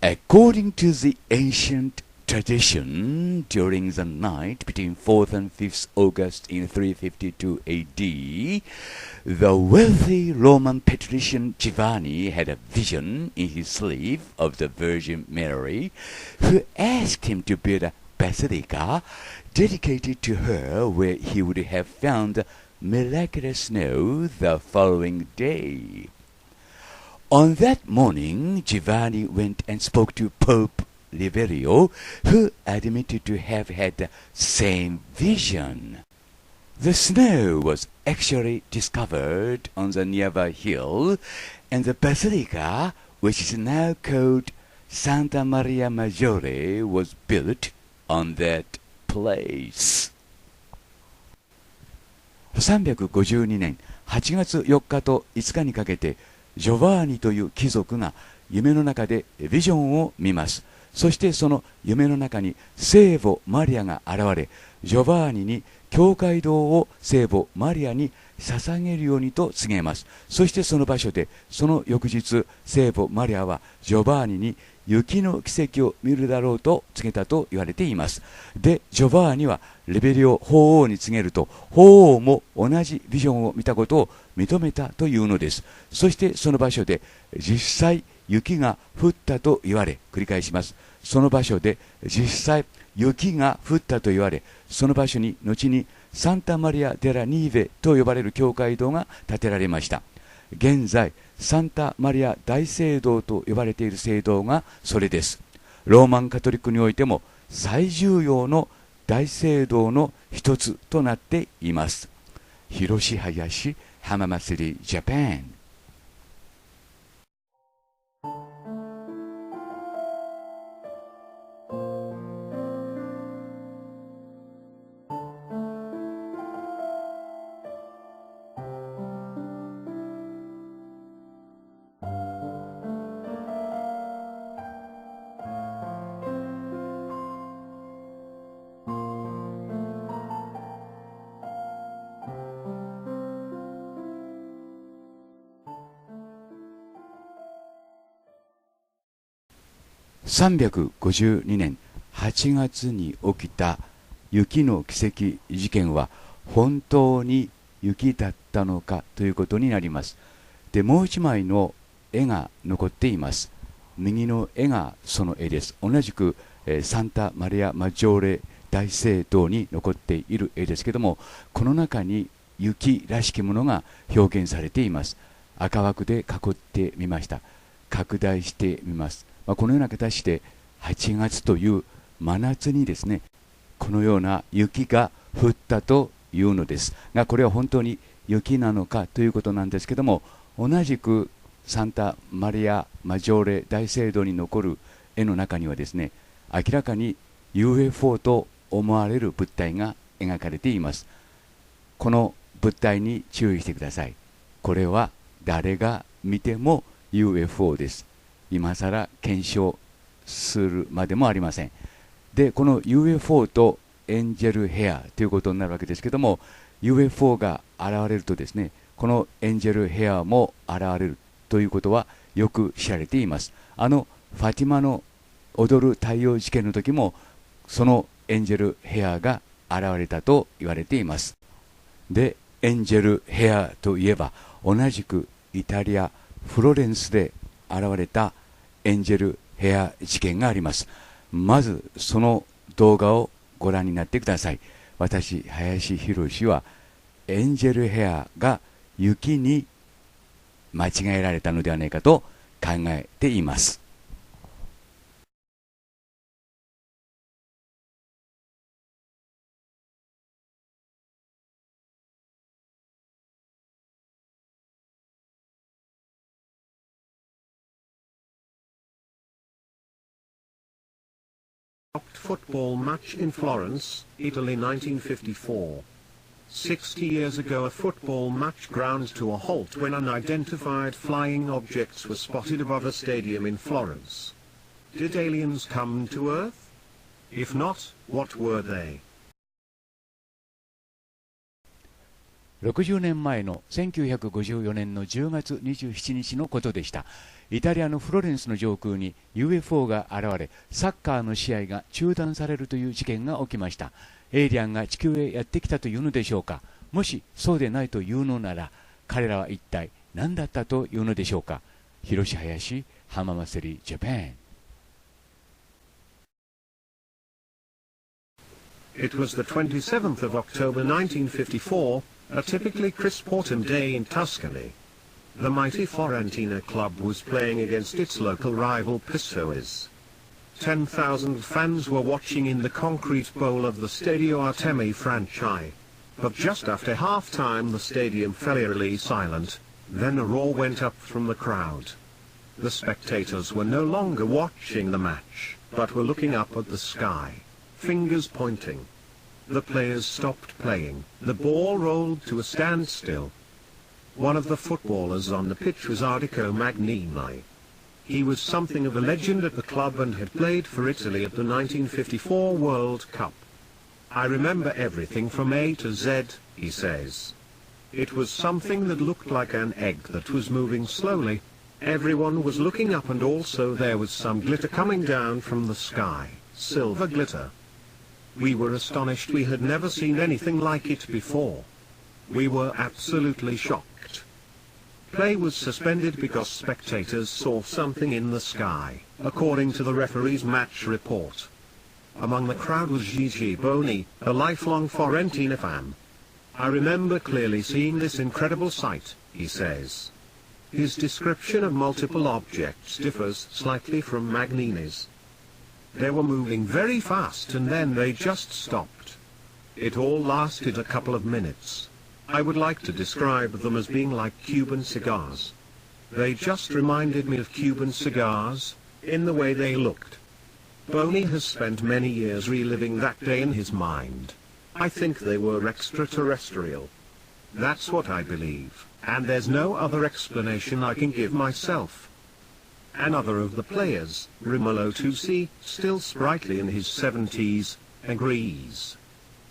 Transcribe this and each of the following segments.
According to the ancient tradition, during the night between 4th and 5th August in 352 AD, the wealthy Roman patrician Giovanni had a vision in his sleep of the Virgin Mary, who asked him to build a basilica dedicated to her where he would have found miraculous snow the following day. On that morning, Giovanni went and spoke to Pope Liverio, who admitted to have had the same vision. The snow was actually discovered on the nearby hill, and the basilica, which is now called Santa Maria Maggiore, was built on that place. 352年8月4日と5日にかけて、ジョバーニという貴族が夢の中でビジョンを見ます。そしてその夢の中に聖母マリアが現れ、ジョバーニに教会堂を聖母マリアに捧げるようにと告げます。そしてその場所で、その翌日、聖母マリアはジョバーニに雪の奇跡を見るだろうと告げたと言われています。で、ジョバーニはレベリオ法王に告げると、法王も同じビジョンを見たことを認めたというのです。そしてその場所で実際雪が降ったと言われ、繰り返します。その場所で実際雪が降ったと言われ、その場所に後にサンタマリア・デラ・ニーヴェと呼ばれる教会堂が建てられました。現在サンタマリア大聖堂と呼ばれている聖堂がそれです。ローマンカトリックにおいても最重要の大聖堂の一つとなっています。Hiroshi Hayashi、浜祭りジャパン。352年8月に起きた雪の奇跡事件は本当に雪だったのかということになります。で、もう一枚の絵が残っています。右の絵がその絵です。同じく、サンタマリア・マジョーレ大聖堂に残っている絵ですけども、この中に雪らしきものが表現されています。赤枠で囲ってみました。拡大してみます。このような形で8月という真夏にですね、このような雪が降ったというのですが、これは本当に雪なのかということなんですけども、同じくサンタマリア・マジョーレ大聖堂に残る絵の中にはですね、明らかに UFO と思われる物体が描かれています。この物体に注意してください。これは誰が見ても UFO です。今更検証するまでもありません。で、この UFO とエンジェルヘアということになるわけですけども、 UFO が現れるとですね、このエンジェルヘアも現れるということはよく知られています。ファティマの踊る太陽事件の時もそのエンジェルヘアが現れたと言われています。で、エンジェルヘアといえば同じくイタリア・フロレンスで現れたエンジェルヘア事件があります。まずその動画をご覧になってください。私、林博はエンジェルヘアが雪に間違えられたのではないかと考えています。Football match in Florence, Italy 1954. 60 years ago a football match ground to a halt when unidentified flying objects were spotted above a stadium in Florence. Did aliens come to Earth? If not, what were they? 60年前の1954年の10月27日のことでした。イタリアのフロレンスの上空に UFO が現れ、サッカーの試合が中断されるという事件が起きました。エイリアンが地球へやってきたというのでしょうか。もしそうでないというのなら、彼らは一体何だったというのでしょうか。Hiroshi Hayashi、浜祭りジャパン。It was the 27th of October 1954, a typically crisp autumn day in Tuscany. The mighty Fiorentina club was playing against its local rival Pistoiese. 10,000 fans were watching in the concrete bowl of the Stadio Artemi Franchi. But just after half-time the stadium fell eerily silent, then a roar went up from the crowd. The spectators were no longer watching the match, but were looking up at the sky, fingers pointing. The players stopped playing, the ball rolled to a standstill. One of the footballers on the pitch was Ardico Magnini. He was something of a legend at the club and had played for Italy at the 1954 World Cup. I remember everything from A to Z, he says. It was something that looked like an egg that was moving slowly. Everyone was looking up and also there was some glitter coming down from the sky, silver glitter. We were astonished, we had never seen anything like it before. We were absolutely shocked. Play was suspended because spectators saw something in the sky, according to the referee's match report. Among the crowd was Gigi Boni, a lifelong Fiorentina fan. I remember clearly seeing this incredible sight, he says. His description of multiple objects differs slightly from Magnini's. They were moving very fast and then they just stopped. It all lasted a couple of minutes. I would like to describe them as being like Cuban cigars. They just reminded me of Cuban cigars, in the way they looked. Boni has spent many years reliving that day in his mind. I think they were extraterrestrial. That's what I believe, and there's no other explanation I can give myself. Another of the players, Rimolo Tusi, still sprightly in his 70s, agrees.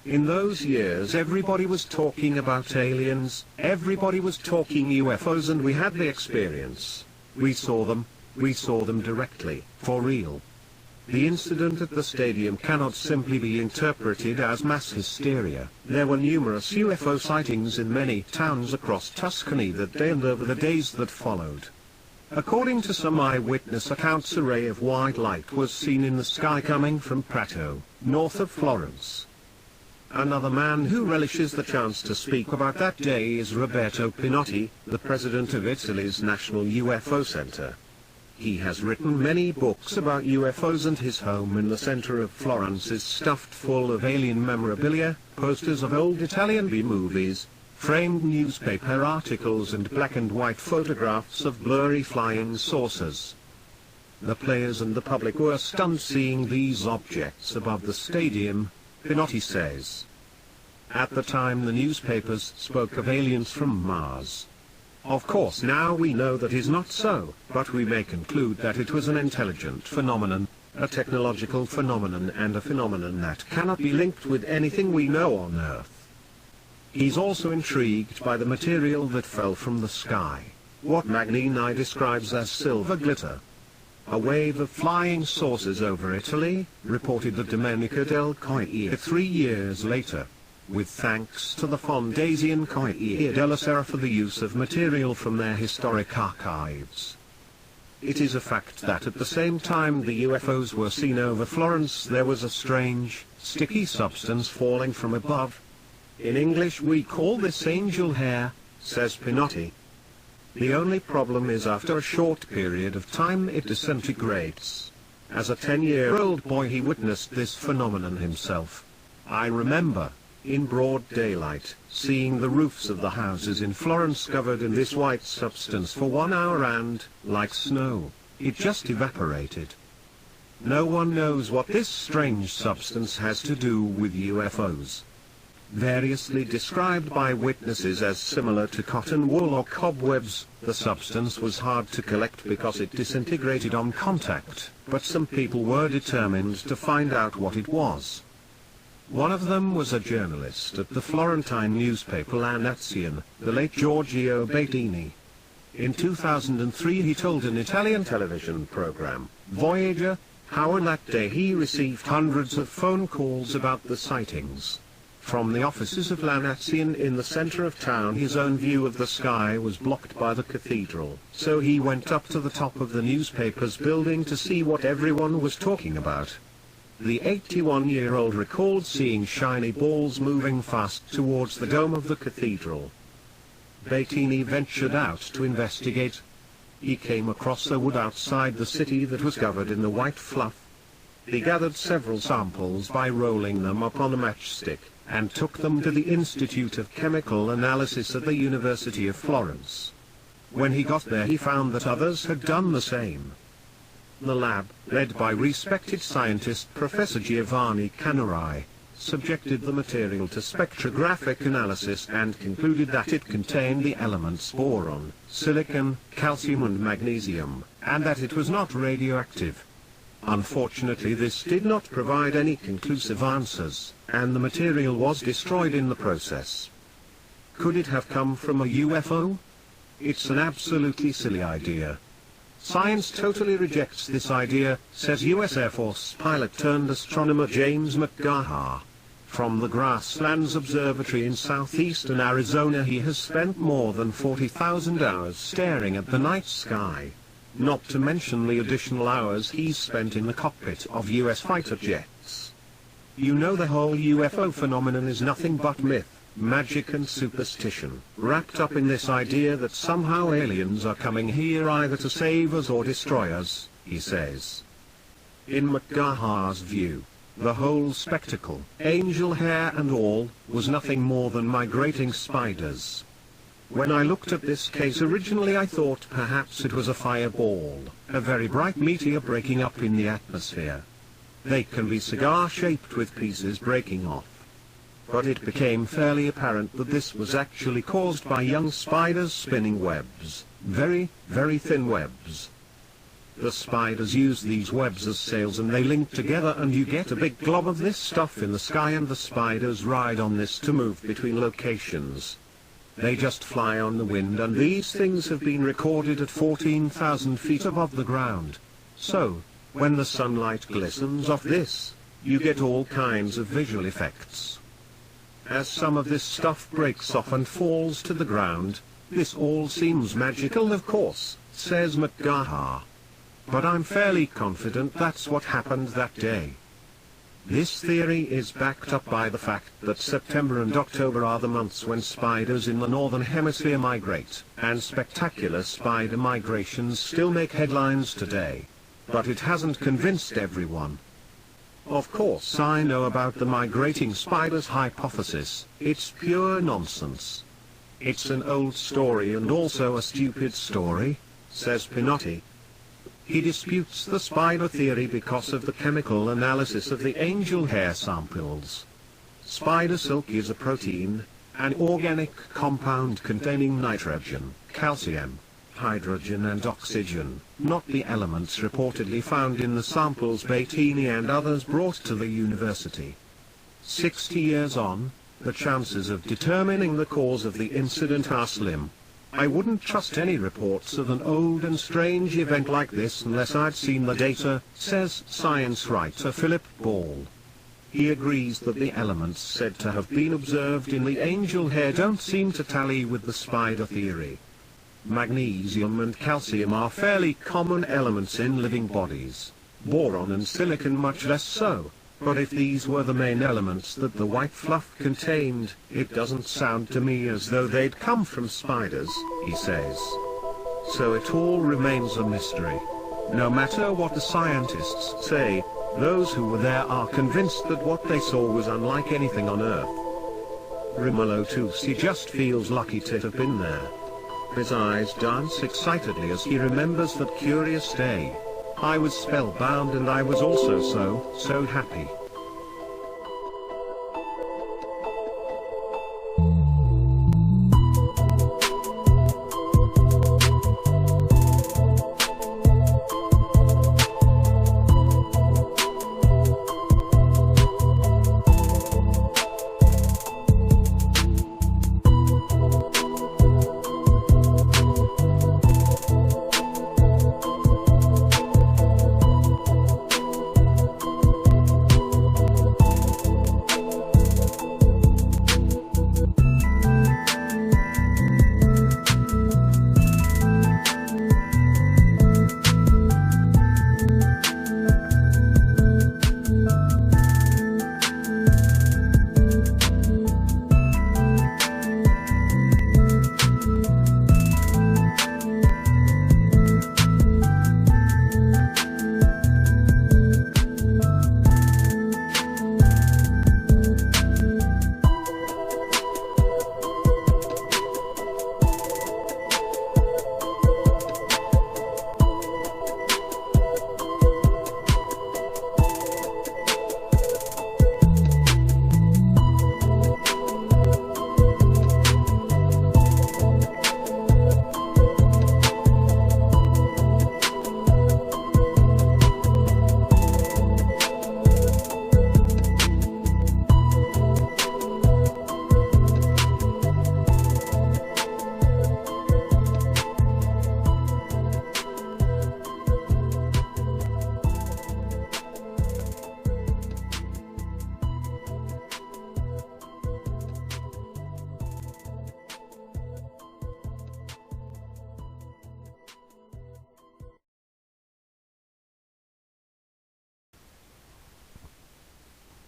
In those years everybody was talking about aliens, everybody was talking UFOs, and we had the experience. We saw them directly, for real. The incident at the stadium cannot simply be interpreted as mass hysteria. There were numerous UFO sightings in many towns across Tuscany that day and over the days that followed. According to some eyewitness accounts, a ray of white light was seen in the sky coming from Prato, north of Florence. Another man who relishes the chance to speak about that day is Roberto Pinotti, the president of Italy's National UFO Center. He has written many books about UFOs, and his home in the center of Florence is stuffed full of alien memorabilia, posters of old Italian B-movies, framed newspaper articles and black and white photographs of blurry flying saucers. The players and the public were stunned seeing these objects above the stadium, Pinotti says. At the time the newspapers spoke of aliens from Mars. Of course now we know that is not so, but we may conclude that it was an intelligent phenomenon, a technological phenomenon, and a phenomenon that cannot be linked with anything we know on Earth. He's also intrigued by the material that fell from the sky, what Magnini describes as silver glitter. A wave of flying saucers over Italy, reported the Domenica del Corriere 3 years later, with thanks to the Fondazione Corriere della Sera for the use of material from their historic archives. It is a fact that at the same time the UFOs were seen over Florence, there was a strange, sticky substance falling from above. In English we call this angel hair, says Pinotti. The only problem is after a short period of time it disintegrates. As a 10-year-old boy he witnessed this phenomenon himself. I remember, in broad daylight, seeing the roofs of the houses in Florence covered in this white substance for 1 hour and, like snow, it just evaporated. No one knows what this strange substance has to do with UFOs. Variously described by witnesses as similar to cotton wool or cobwebs, the substance was hard to collect because it disintegrated on contact, but some people were determined to find out what it was. One of them was a journalist at the Florentine newspaper La Nazione, the late Giorgio Bettini. In 2003 he told an Italian television program, Voyager, how on that day he received hundreds of phone calls about the sightings. From the offices of La Nazione in the center of town his own view of the sky was blocked by the cathedral, so he went up to the top of the newspaper's building to see what everyone was talking about. The 81-year-old recalled seeing shiny balls moving fast towards the dome of the cathedral. Bettini ventured out to investigate. He came across a wood outside the city that was covered in the white fluff. He gathered several samples by rolling them up on a matchstick, and took them to the Institute of Chemical Analysis at the University of Florence. When he got there he found that others had done the same. The lab, led by respected scientist Professor Giovanni Canarai, subjected the material to spectrographic analysis and concluded that it contained the elements boron, silicon, calcium and magnesium, and that it was not radioactive. Unfortunately this did not provide any conclusive answers, and the material was destroyed in the process. Could it have come from a UFO? It's an absolutely silly idea. Science totally rejects this idea, says US Air Force pilot turned astronomer James McGaha. From the Grasslands Observatory in southeastern Arizona he has spent more than 40,000 hours staring at the night sky. Not to mention the additional hours he's spent in the cockpit of US fighter jets. You know, the whole UFO phenomenon is nothing but myth, magic and superstition, wrapped up in this idea that somehow aliens are coming here either to save us or destroy us, he says. In McGaha's view, the whole spectacle, angel hair and all, was nothing more than migrating spiders. When I looked at this case originally I thought perhaps it was a fireball, a very bright meteor breaking up in the atmosphere. They can be cigar-shaped with pieces breaking off. But it became fairly apparent that this was actually caused by young spiders spinning webs, very, very thin webs. The spiders use these webs as sails and they link together and you get a big glob of this stuff in the sky, and the spiders ride on this to move between locations. They just fly on the wind, and these things have been recorded at 14,000 feet above the ground. So, when the sunlight glistens off this, you get all kinds of visual effects. As some of this stuff breaks off and falls to the ground, this all seems magical, of course, says McGaha. But I'm fairly confident that's what happened that day. This theory is backed up by the fact that September and October are the months when spiders in the northern hemisphere migrate, and spectacular spider migrations still make headlines today. But it hasn't convinced everyone. Of course I know about the migrating spiders hypothesis. It's pure nonsense. It's an old story and also a stupid story, says Pinotti. He disputes the spider theory because of the chemical analysis of the angel hair samples. Spider silk is a protein, an organic compound containing nitrogen, calcium, hydrogen and oxygen, not the elements reportedly found in the samples Bettini and others brought to the university. 60 years on, the chances of determining the cause of the incident are slim. I wouldn't trust any reports of an old and strange event like this unless I'd seen the data, says science writer Philip Ball. He agrees that the elements said to have been observed in the angel hair don't seem to tally with the spider theory. Magnesium and calcium are fairly common elements in living bodies. Boron and silicon much less so. But if these were the main elements that the white fluff contained, it doesn't sound to me as though they'd come from spiders, he says. So it all remains a mystery. No matter what the scientists say, those who were there are convinced that what they saw was unlike anything on Earth. Rimolo Tusi just feels lucky to have been there. His eyes dance excitedly as he remembers that curious day. I was spellbound and I was also so happy.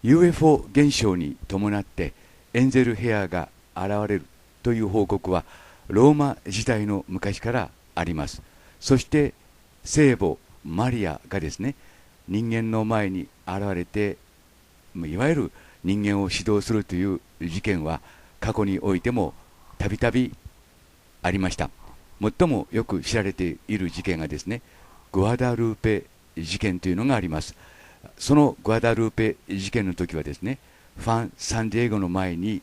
UFO 現象に伴ってエンゼルヘアが現れるという報告はローマ時代の昔からあります。そして聖母マリアがですね、人間の前に現れて、いわゆる人間を指導するという事件は過去においてもたびたびありました。最もよく知られている事件がですね、グアダルーペ事件というのがあります。そのグアダルーペ事件の時はですね、ファン・サンディエゴの前に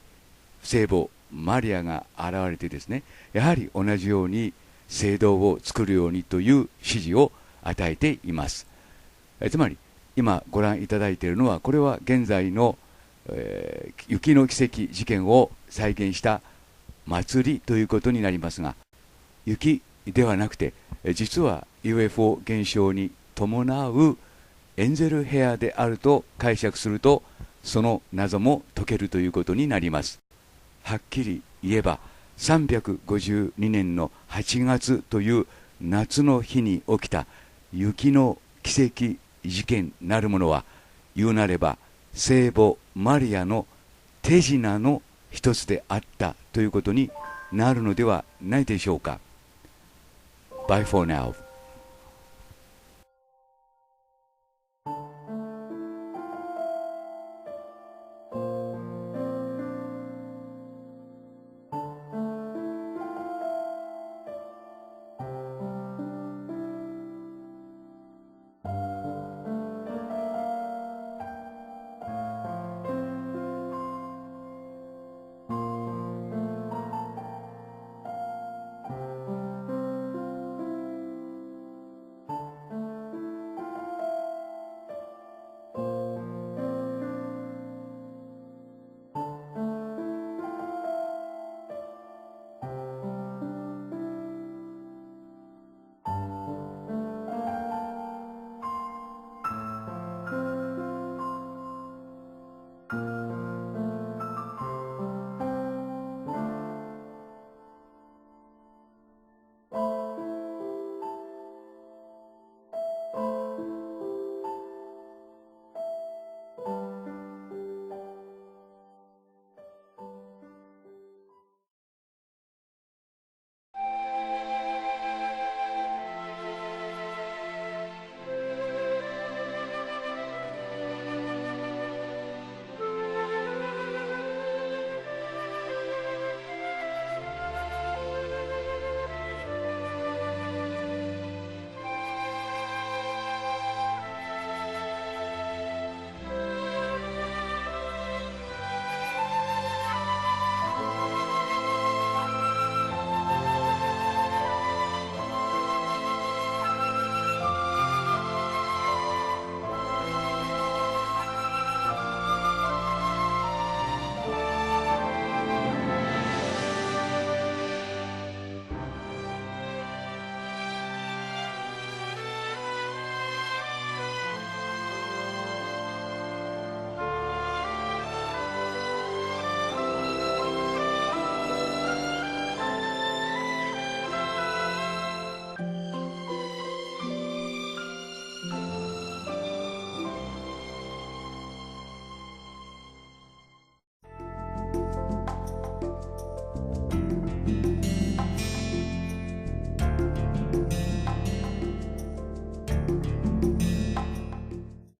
聖母マリアが現れてですね、やはり同じように聖堂を作るようにという指示を与えています。つまり今ご覧いただいているのは、これは現在の、雪の奇跡事件を再現した祭りということになりますが、雪ではなくて実は UFO 現象に伴うエンゼルヘアであると解釈すると、その謎も解けるということになります。はっきり言えば352年の8月という夏の日に起きた雪の奇跡事件なるものは、言うなれば聖母マリアの手品の一つであったということになるのではないでしょうか。Bye for now.